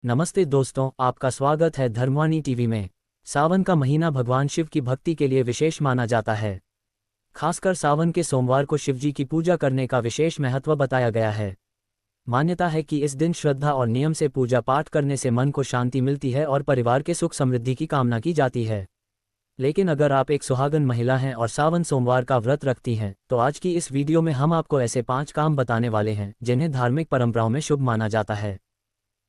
नमस्ते दोस्तों, आपका स्वागत है धर्मवाणी टीवी में। सावन का महीना भगवान शिव की भक्ति के लिए विशेष माना जाता है। खासकर सावन के सोमवार को शिवजी की पूजा करने का विशेष महत्व बताया गया है। मान्यता है कि इस दिन श्रद्धा और नियम से पूजा पाठ करने से मन को शांति मिलती है और परिवार के सुख समृद्धि की कामना की जाती है। लेकिन अगर आप एक सुहागन महिला हैं और सावन सोमवार का व्रत रखती हैं, तो आज की इस वीडियो में हम आपको ऐसे 5 काम बताने वाले हैं जिन्हें धार्मिक परंपराओं में शुभ माना जाता है।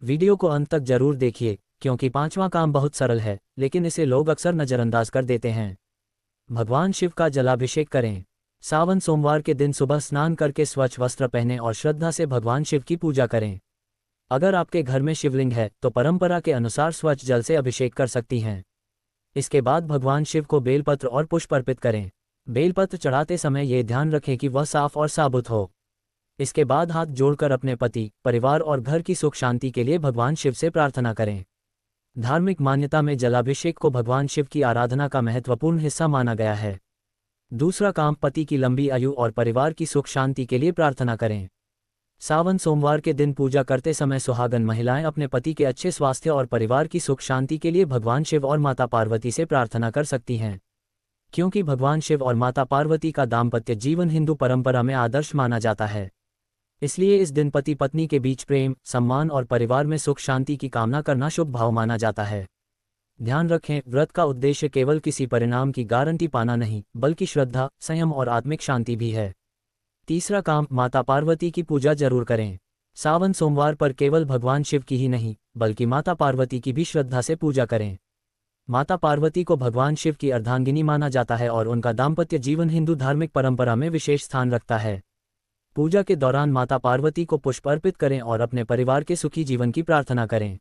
वीडियो को अंत तक जरूर देखिए, क्योंकि 5वां काम बहुत सरल है, लेकिन इसे लोग अक्सर नज़रअंदाज कर देते हैं। भगवान शिव का जलाभिषेक करें। सावन सोमवार के दिन सुबह स्नान करके स्वच्छ वस्त्र पहनें और श्रद्धा से भगवान शिव की पूजा करें। अगर आपके घर में शिवलिंग है तो परंपरा के अनुसार स्वच्छ जल से अभिषेक कर सकती हैं। इसके बाद भगवान शिव को बेलपत्र और पुष्प अर्पित करें। बेलपत्र चढ़ाते समय ये ध्यान रखें कि वह साफ और साबुत हो। इसके बाद हाथ जोड़कर अपने पति, परिवार और घर की सुख शांति के लिए भगवान शिव से प्रार्थना करें। धार्मिक मान्यता में जलाभिषेक को भगवान शिव की आराधना का महत्वपूर्ण हिस्सा माना गया है। दूसरा काम, पति की लंबी आयु और परिवार की सुख शांति के लिए प्रार्थना करें। सावन सोमवार के दिन पूजा करते समय सुहागन महिलाएं अपने पति के अच्छे स्वास्थ्य और परिवार की सुख शांति के लिए भगवान शिव और माता पार्वती से प्रार्थना कर सकती हैं। क्योंकि भगवान शिव और माता पार्वती का दाम्पत्य जीवन हिंदू परंपरा में आदर्श माना जाता है, इसलिए इस दिन पति पत्नी के बीच प्रेम, सम्मान और परिवार में सुख शांति की कामना करना शुभ भाव माना जाता है। ध्यान रखें, व्रत का उद्देश्य केवल किसी परिणाम की गारंटी पाना नहीं, बल्कि श्रद्धा, संयम और आत्मिक शांति भी है। तीसरा काम, माता पार्वती की पूजा जरूर करें। सावन सोमवार पर केवल भगवान शिव की ही नहीं, बल्कि माता पार्वती की भी श्रद्धा से पूजा करें। माता पार्वती को भगवान शिव की अर्धांगिनी माना जाता है और उनका दाम्पत्य जीवन हिंदू धार्मिक परंपरा में विशेष स्थान रखता है। पूजा के दौरान माता पार्वती को पुष्प अर्पित करें और अपने परिवार के सुखी जीवन की प्रार्थना करें।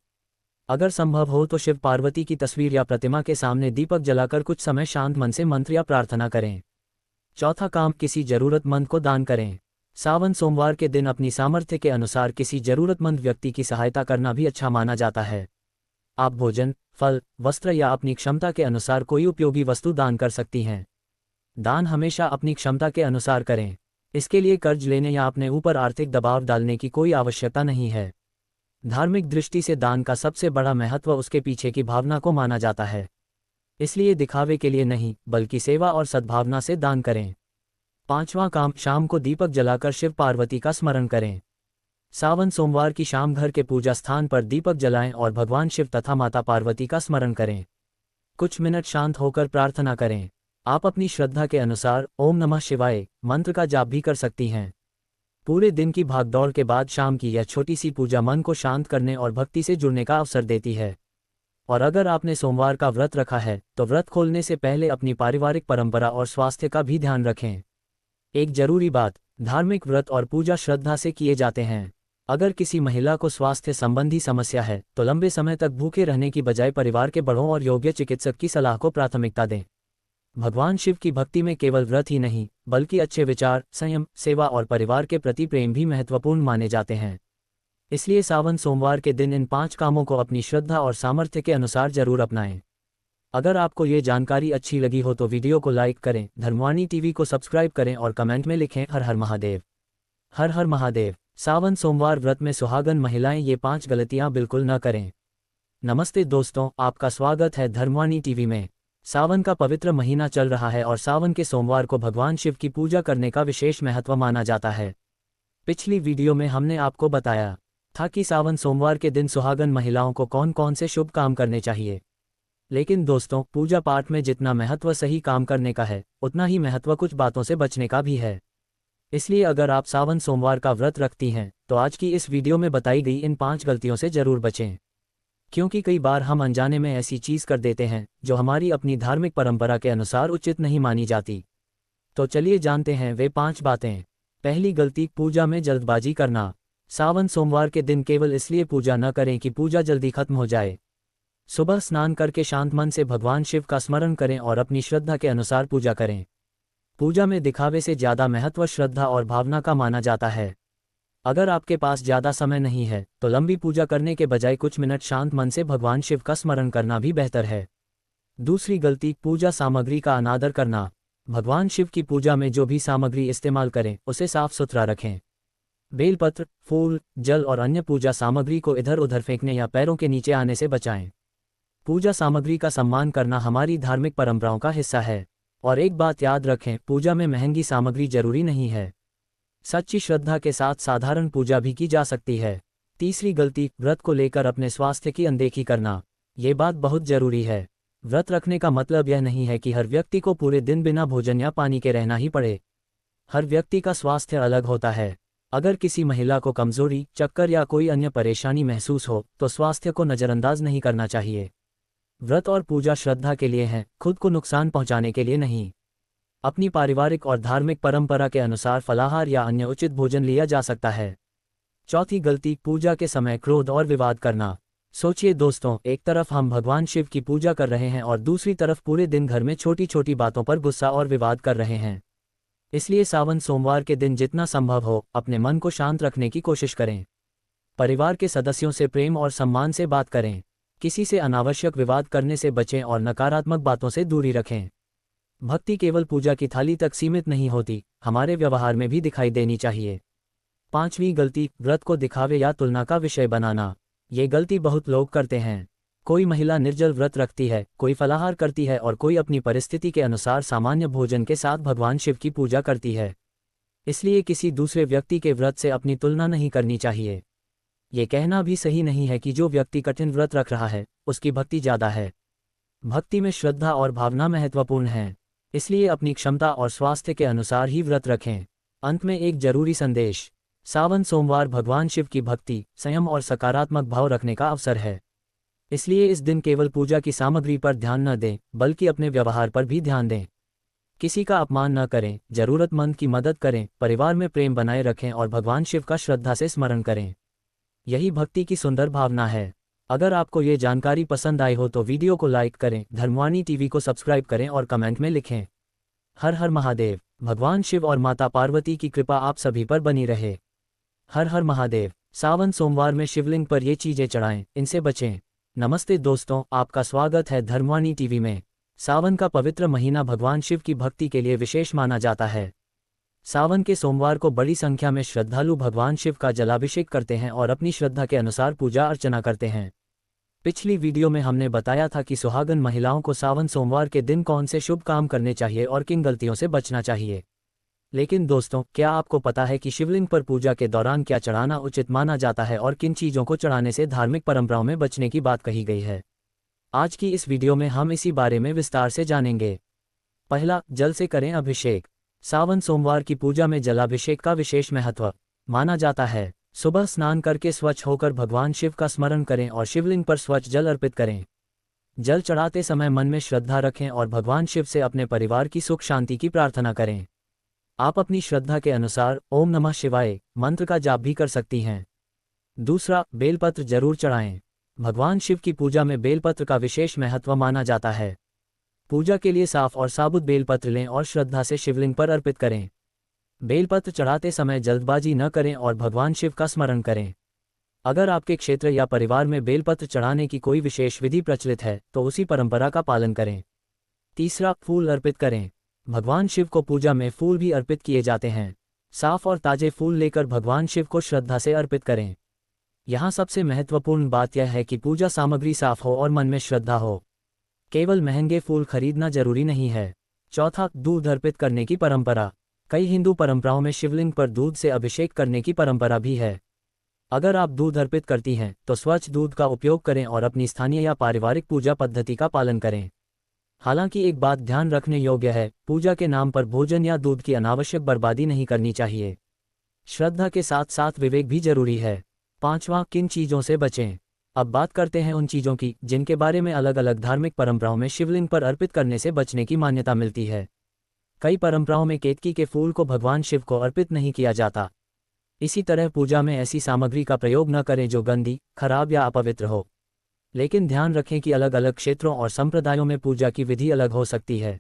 अगर संभव हो तो शिव पार्वती की तस्वीर या प्रतिमा के सामने दीपक जलाकर कुछ समय शांत मन से मंत्र या प्रार्थना करें। चौथा काम, किसी जरूरतमंद को दान करें। सावन सोमवार के दिन अपनी सामर्थ्य के अनुसार किसी जरूरतमंद व्यक्ति की सहायता करना भी अच्छा माना जाता है। आप भोजन, फल, वस्त्र या अपनी क्षमता के अनुसार कोई उपयोगी वस्तु दान कर सकती हैं। दान हमेशा अपनी क्षमता के अनुसार करें। इसके लिए कर्ज लेने या अपने ऊपर आर्थिक दबाव डालने की कोई आवश्यकता नहीं है। धार्मिक दृष्टि से दान का सबसे बड़ा महत्व उसके पीछे की भावना को माना जाता है। इसलिए दिखावे के लिए नहीं, बल्कि सेवा और सद्भावना से दान करें। 5वां काम, शाम को दीपक जलाकर शिव पार्वती का स्मरण करें। सावन सोमवार की शाम घर के पूजा स्थान पर दीपक जलाएं और भगवान शिव तथा माता पार्वती का स्मरण करें। कुछ मिनट शांत होकर प्रार्थना करें। आप अपनी श्रद्धा के अनुसार ओम नमः शिवाय मंत्र का जाप भी कर सकती हैं। पूरे दिन की भागदौड़ के बाद शाम की यह छोटी सी पूजा मन को शांत करने और भक्ति से जुड़ने का अवसर देती है। और अगर आपने सोमवार का व्रत रखा है तो व्रत खोलने से पहले अपनी पारिवारिक परंपरा और स्वास्थ्य का भी ध्यान रखें। एक जरूरी बात, धार्मिक व्रत और पूजा श्रद्धा से किए जाते हैं। अगर किसी महिला को स्वास्थ्य संबंधी समस्या है तो लंबे समय तक भूखे रहने की बजाय परिवार के बड़ों और योग्य चिकित्सक की सलाह को प्राथमिकता दें। भगवान शिव की भक्ति में केवल व्रत ही नहीं, बल्कि अच्छे विचार, संयम, सेवा और परिवार के प्रति प्रेम भी महत्वपूर्ण माने जाते हैं। इसलिए सावन सोमवार के दिन इन 5 कामों को अपनी श्रद्धा और सामर्थ्य के अनुसार जरूर अपनाएं। अगर आपको ये जानकारी अच्छी लगी हो तो वीडियो को लाइक करें, धर्मवाणी टीवी को सब्सक्राइब करें और कमेंट में लिखें हर हर महादेव। हर हर महादेव। सावन सोमवार व्रत में सुहागन महिलाएं ये 5 गलतियां बिल्कुल न करें। नमस्ते दोस्तों, आपका स्वागत है धर्मवाणी टीवी में। सावन का पवित्र महीना चल रहा है और सावन के सोमवार को भगवान शिव की पूजा करने का विशेष महत्व माना जाता है। पिछली वीडियो में हमने आपको बताया था कि सावन सोमवार के दिन सुहागन महिलाओं को कौन कौन से शुभ काम करने चाहिए। लेकिन दोस्तों, पूजा पाठ में जितना महत्व सही काम करने का है, उतना ही महत्व कुछ बातों से बचने का भी है। इसलिए अगर आप सावन सोमवार का व्रत रखती हैं तो आज की इस वीडियो में बताई गई इन 5 गलतियों से जरूर बचें। क्योंकि कई बार हम अनजाने में ऐसी चीज़ कर देते हैं जो हमारी अपनी धार्मिक परंपरा के अनुसार उचित नहीं मानी जाती। तो चलिए जानते हैं वे 5 बातें। पहली गलती, पूजा में जल्दबाजी करना। सावन सोमवार के दिन केवल इसलिए पूजा न करें कि पूजा जल्दी खत्म हो जाए। सुबह स्नान करके शांत मन से भगवान शिव का स्मरण करें और अपनी श्रद्धा के अनुसार पूजा करें। पूजा में दिखावे से ज़्यादा महत्व श्रद्धा और भावना का माना जाता है। अगर आपके पास ज़्यादा समय नहीं है तो लंबी पूजा करने के बजाय कुछ मिनट शांत मन से भगवान शिव का स्मरण करना भी बेहतर है। दूसरी गलती, पूजा सामग्री का अनादर करना। भगवान शिव की पूजा में जो भी सामग्री इस्तेमाल करें उसे साफ सुथरा रखें। बेलपत्र, फूल, जल और अन्य पूजा सामग्री को इधर उधर फेंकने या पैरों के नीचे आने से बचाएं। पूजा सामग्री का सम्मान करना हमारी धार्मिक परंपराओं का हिस्सा है। और एक बात याद रखें, पूजा में महंगी सामग्री जरूरी नहीं है। सच्ची श्रद्धा के साथ साधारण पूजा भी की जा सकती है। तीसरी गलती, व्रत को लेकर अपने स्वास्थ्य की अनदेखी करना। ये बात बहुत जरूरी है। व्रत रखने का मतलब यह नहीं है कि हर व्यक्ति को पूरे दिन बिना भोजन या पानी के रहना ही पड़े। हर व्यक्ति का स्वास्थ्य अलग होता है। अगर किसी महिला को कमजोरी, चक्कर या कोई अन्य परेशानी महसूस हो तो स्वास्थ्य को नज़रअंदाज नहीं करना चाहिए। व्रत और पूजा श्रद्धा के लिए हैं, खुद को नुकसान पहुंचाने के लिए नहीं। अपनी पारिवारिक और धार्मिक परंपरा के अनुसार फलाहार या अन्य उचित भोजन लिया जा सकता है। चौथी गलती, पूजा के समय क्रोध और विवाद करना। सोचिए दोस्तों, एक तरफ हम भगवान शिव की पूजा कर रहे हैं और दूसरी तरफ पूरे दिन घर में छोटी छोटी बातों पर गुस्सा और विवाद कर रहे हैं। इसलिए सावन सोमवार के दिन जितना संभव हो अपने मन को शांत रखने की कोशिश करें। परिवार के सदस्यों से प्रेम और सम्मान से बात करें। किसी से अनावश्यक विवाद करने से बचें और नकारात्मक बातों से दूरी रखें। भक्ति केवल पूजा की थाली तक सीमित नहीं होती, हमारे व्यवहार में भी दिखाई देनी चाहिए। पांचवीं गलती, व्रत को दिखावे या तुलना का विषय बनाना। ये गलती बहुत लोग करते हैं। कोई महिला निर्जल व्रत रखती है, कोई फलाहार करती है और कोई अपनी परिस्थिति के अनुसार सामान्य भोजन के साथ भगवान शिव की पूजा करती है। इसलिए किसी दूसरे व्यक्ति के व्रत से अपनी तुलना नहीं करनी चाहिए। ये कहना भी सही नहीं है कि जो व्यक्ति कठिन व्रत रख रहा है उसकी भक्ति ज़्यादा है। भक्ति में श्रद्धा और भावना महत्वपूर्ण है, इसलिए अपनी क्षमता और स्वास्थ्य के अनुसार ही व्रत रखें। अंत में एक जरूरी संदेश, सावन सोमवार भगवान शिव की भक्ति, संयम और सकारात्मक भाव रखने का अवसर है। इसलिए इस दिन केवल पूजा की सामग्री पर ध्यान न दें, बल्कि अपने व्यवहार पर भी ध्यान दें। किसी का अपमान न करें, जरूरतमंद की मदद करें, परिवार में प्रेम बनाए रखें और भगवान शिव का श्रद्धा से स्मरण करें। यही भक्ति की सुंदर भावना है। अगर आपको ये जानकारी पसंद आई हो तो वीडियो को लाइक करें, धर्मवाणी टीवी को सब्सक्राइब करें और कमेंट में लिखें। हर हर महादेव। भगवान शिव और माता पार्वती की कृपा आप सभी पर बनी रहे। हर हर महादेव। सावन सोमवार में शिवलिंग पर ये चीजें चढ़ाएं, इनसे बचें। नमस्ते दोस्तों, आपका स्वागत है धर्मवाणी टीवी में। सावन का पवित्र महीना भगवान शिव की भक्ति के लिए विशेष माना जाता है। सावन के सोमवार को बड़ी संख्या में श्रद्धालु भगवान शिव का जलाभिषेक करते हैं और अपनी श्रद्धा के अनुसार पूजा अर्चना करते हैं। पिछली वीडियो में हमने बताया था कि सुहागन महिलाओं को सावन सोमवार के दिन कौन से शुभ काम करने चाहिए और किन गलतियों से बचना चाहिए। लेकिन दोस्तों, क्या आपको पता है कि शिवलिंग पर पूजा के दौरान क्या चढ़ाना उचित माना जाता है और किन चीज़ों को चढ़ाने से धार्मिक परंपराओं में बचने की बात कही गई है। आज की इस वीडियो में हम इसी बारे में विस्तार से जानेंगे। पहला, जल से करें अभिषेक। सावन सोमवार की पूजा में जलाभिषेक का विशेष महत्व माना जाता है। सुबह स्नान करके स्वच्छ होकर भगवान शिव का स्मरण करें और शिवलिंग पर स्वच्छ जल अर्पित करें। जल चढ़ाते समय मन में श्रद्धा रखें और भगवान शिव से अपने परिवार की सुख शांति की प्रार्थना करें। आप अपनी श्रद्धा के अनुसार ओम नमः शिवाय मंत्र का जाप भी कर सकती हैं। दूसरा, बेलपत्र जरूर चढ़ाएं। भगवान शिव की पूजा में बेलपत्र का विशेष महत्व माना जाता है। पूजा के लिए साफ और साबुत बेलपत्र लें और श्रद्धा से शिवलिंग पर अर्पित करें। बेलपत्र चढ़ाते समय जल्दबाजी न करें और भगवान शिव का स्मरण करें। अगर आपके क्षेत्र या परिवार में बेलपत्र चढ़ाने की कोई विशेष विधि प्रचलित है तो उसी परंपरा का पालन करें। तीसरा, फूल अर्पित करें। भगवान शिव को पूजा में फूल भी अर्पित किए जाते हैं। साफ और ताजे फूल लेकर भगवान शिव को श्रद्धा से अर्पित करें। यहाँ सबसे महत्वपूर्ण बात यह है कि पूजा सामग्री साफ हो और मन में श्रद्धा हो। केवल महंगे फूल खरीदना जरूरी नहीं है। चौथा, दूध अर्पित करने की परंपरा। कई हिंदू परंपराओं में शिवलिंग पर दूध से अभिषेक करने की परंपरा भी है। अगर आप दूध अर्पित करती हैं तो स्वच्छ दूध का उपयोग करें और अपनी स्थानीय या पारिवारिक पूजा पद्धति का पालन करें। हालांकि एक बात ध्यान रखने योग्य है, पूजा के नाम पर भोजन या दूध की अनावश्यक बर्बादी नहीं करनी चाहिए। श्रद्धा के साथ साथ विवेक भी जरूरी है। पांचवां, किन चीज़ों से बचें। अब बात करते हैं उन चीज़ों की जिनके बारे में अलग अलग धार्मिक परंपराओं में शिवलिंग पर अर्पित करने से बचने की मान्यता मिलती है। कई परंपराओं में केतकी के फूल को भगवान शिव को अर्पित नहीं किया जाता। इसी तरह पूजा में ऐसी सामग्री का प्रयोग न करें जो गंदी, खराब या अपवित्र हो। लेकिन ध्यान रखें कि अलग अलग क्षेत्रों और संप्रदायों में पूजा की विधि अलग हो सकती है।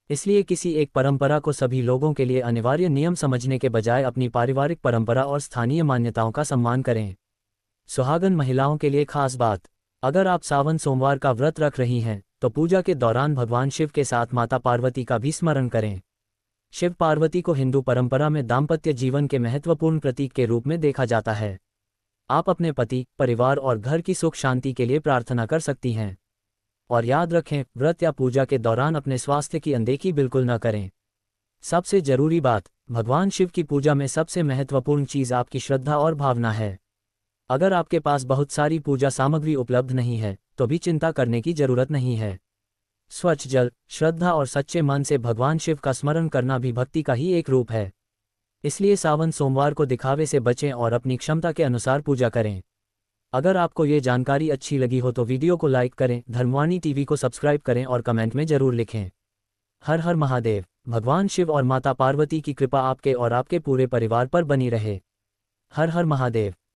इसलिए किसी एक परंपरा को सभी लोगों के लिए अनिवार्य नियम समझने के बजाय अपनी पारिवारिक परंपरा और स्थानीय मान्यताओं का सम्मान करें। सुहागन महिलाओं के लिए खास बात, अगर आप सावन सोमवार का व्रत रख रही हैं तो पूजा के दौरान भगवान शिव के साथ माता पार्वती का भी स्मरण करें। शिव पार्वती को हिंदू परंपरा में दाम्पत्य जीवन के महत्वपूर्ण प्रतीक के रूप में देखा जाता है। आप अपने पति, परिवार और घर की सुख शांति के लिए प्रार्थना कर सकती हैं। और याद रखें, व्रत या पूजा के दौरान अपने स्वास्थ्य की अनदेखी बिल्कुल न करें। सबसे जरूरी बात, भगवान शिव की पूजा में सबसे महत्वपूर्ण चीज़ आपकी श्रद्धा और भावना है। अगर आपके पास बहुत सारी पूजा सामग्री उपलब्ध नहीं है, तो भी चिंता करने की जरूरत नहीं है। स्वच्छ जल, श्रद्धा और सच्चे मन से भगवान शिव का स्मरण करना भी भक्ति का ही एक रूप है। इसलिए सावन सोमवार को दिखावे से बचें और अपनी क्षमता के अनुसार पूजा करें। अगर आपको ये जानकारी अच्छी लगी हो तो वीडियो को लाइक करें, धर्मवाणी टीवी को सब्सक्राइब करें और कमेंट में जरूर लिखें। हर हर महादेव। भगवान शिव और माता पार्वती की कृपा आपके और आपके पूरे परिवार पर बनी रहे। हर हर महादेव।